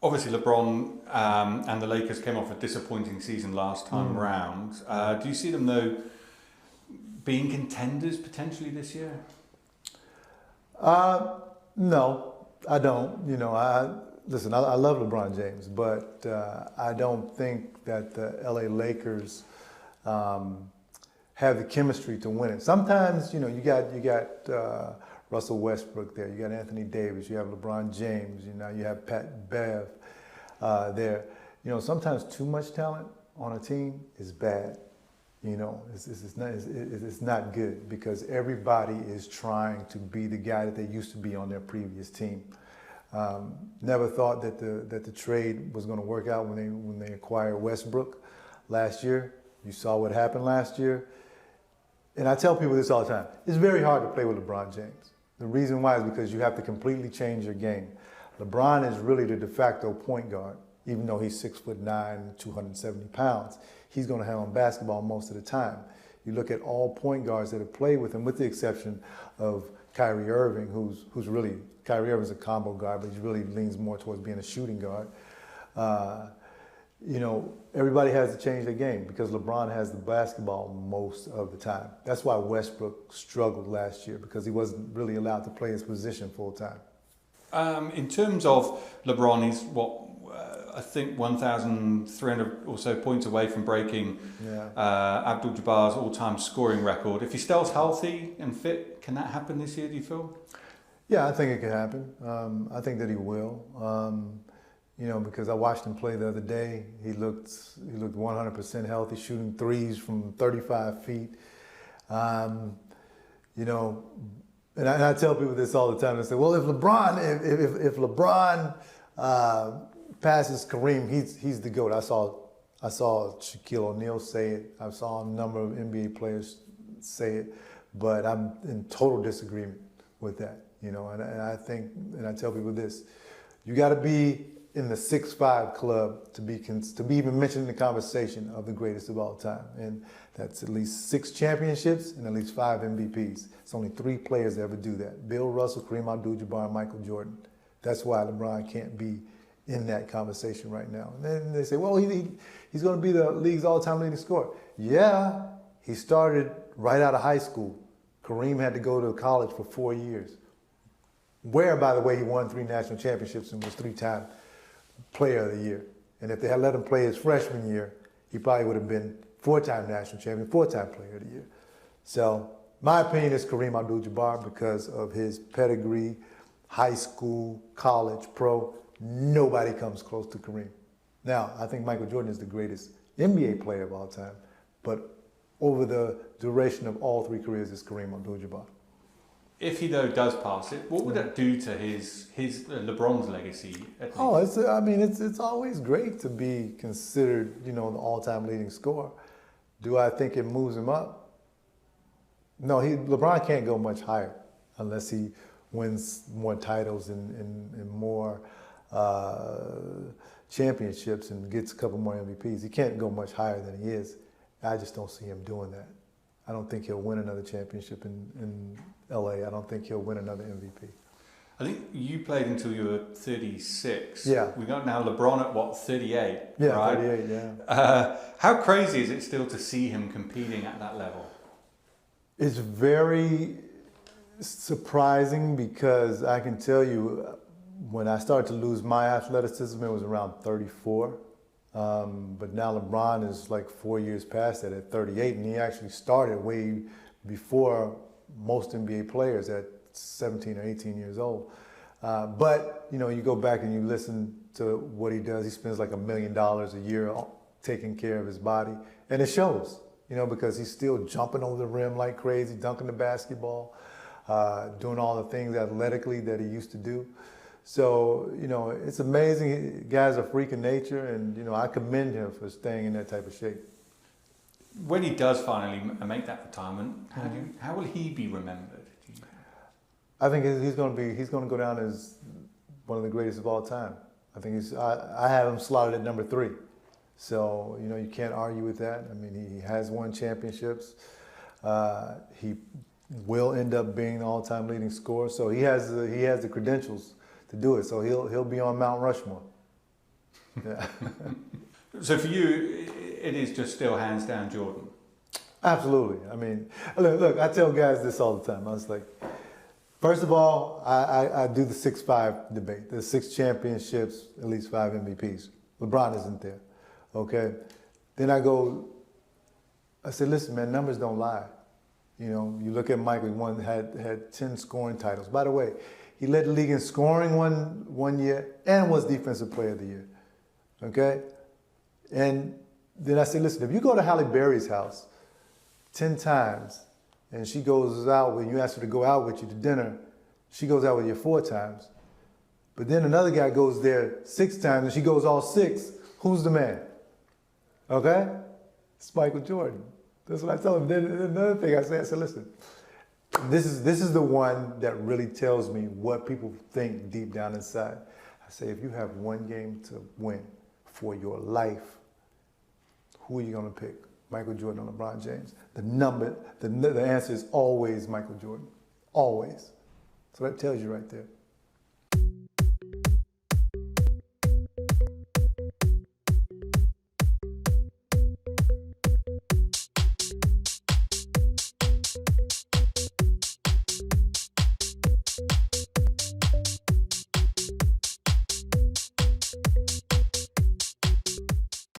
Obviously, LeBron and the Lakers came off a disappointing season last time round. Do you see them, though, being contenders potentially this year? No, I don't. Listen, I love LeBron James, but I don't think that the LA Lakers have the chemistry to win it. Sometimes, you got Russell Westbrook there, you got Anthony Davis, you have LeBron James, you have Pat Bev there. Sometimes too much talent on a team is bad. It's not good because everybody is trying to be the guy that they used to be on their previous team. Never thought that the trade was going to work out when they acquired Westbrook last year. You saw what happened last year. And I tell people this all the time. It's very hard to play with LeBron James. The reason why is because you have to completely change your game. LeBron is really the de facto point guard, even though he's 6'9", 270 pounds. He's going to handle basketball most of the time. You look at all point guards that have played with him, with the exception of Kyrie Irving, who's really, Kyrie Irving's a combo guard, but he really leans more towards being a shooting guard. Everybody has to change their game because LeBron has the basketball most of the time. That's why Westbrook struggled last year, because he wasn't really allowed to play his position full time. In terms of LeBron, he's I think 1,300 or so points away from breaking Abdul-Jabbar's all-time scoring record. If he stays healthy and fit, can that happen this year, do you feel? Yeah, I think it can happen. I think that he will. Because I watched him play the other day. He looked 100% healthy, shooting threes from 35 feet. And I tell people this all the time. They say, well, if LeBron passes Kareem, he's the GOAT. I saw Shaquille O'Neal say it. I saw a number of NBA players say it, but I'm in total disagreement with that. And I tell people this: you got to be in the 6'5" club to be even mentioned in the conversation of the greatest of all time, and that's at least 6 championships and at least 5 MVPs. It's only 3 players that ever do that: Bill Russell, Kareem Abdul-Jabbar, and Michael Jordan. That's why LeBron can't be in that conversation right now. And then they say, well, he's going to be the league's all-time leading scorer. Yeah, he started right out of high school. Kareem had to go to college for 4 years. Where, by the way, he won 3 national championships and was 3-time player of the year. And if they had let him play his freshman year, he probably would have been 4-time national champion, 4-time player of the year. So my opinion is Kareem Abdul-Jabbar because of his pedigree, high school, college, pro. Nobody comes close to Kareem. Now, I think Michael Jordan is the greatest NBA player of all time, but over the duration of all 3 careers is Kareem Abdul-Jabbar. If he, though, does pass it, what would that do to his LeBron's legacy? Oh, it's always great to be considered, the all-time leading scorer. Do I think it moves him up? No, LeBron can't go much higher unless he wins more titles and more championships and gets a couple more MVPs. He can't go much higher than he is. I just don't see him doing that. I don't think he'll win another championship in LA. I don't think he'll win another MVP. I think you played until you were 36. Yeah. We got now LeBron at 38, yeah, right? 38, yeah. How crazy is it still to see him competing at that level? It's very surprising because I can tell you when I started to lose my athleticism, it was around 34. But now LeBron is like 4 years past that at 38, and he actually started way before most NBA players at 17 or 18 years old. But you go back and you listen to what he does. He spends like $1 million a year taking care of his body, and it shows. Because he's still jumping over the rim like crazy, dunking the basketball, doing all the things athletically that he used to do. So, it's amazing. Guy's a freak of nature, and, I commend him for staying in that type of shape. When he does finally make that retirement, how will he be remembered? I think he's going to go down as one of the greatest of all time. I think I have him slotted at number 3. So, you can't argue with that. I mean, he has won championships. He will end up being the all-time leading scorer. So he has the credentials to do it. So he'll be on Mount Rushmore. Yeah. So for you, it is just still hands down Jordan. Absolutely. I mean, look, I tell guys this all the time. I was like, first of all, I do the 6-5 debate. There's 6 championships, at least 5 MVPs. LeBron isn't there. Okay? Then I said, listen, man, numbers don't lie. You know, you look at Michael, he had 10 scoring titles. By the way, he led the league in scoring one year and was Defensive Player of the Year. Okay? And then I said, listen, if you go to Halle Berry's house 10 times and she goes out when you ask her to go out with you to dinner, she goes out with you 4 times. But then another guy goes there 6 times and she goes all 6. Who's the man? Okay? It's Michael Jordan. That's what I tell him. Then another thing I said, listen, this is the one that really tells me what people think deep down inside. I say, if you have one game to win for your life, who are you going to pick? Michael Jordan or LeBron James? The answer is always Michael Jordan. Always. So that tells you right there.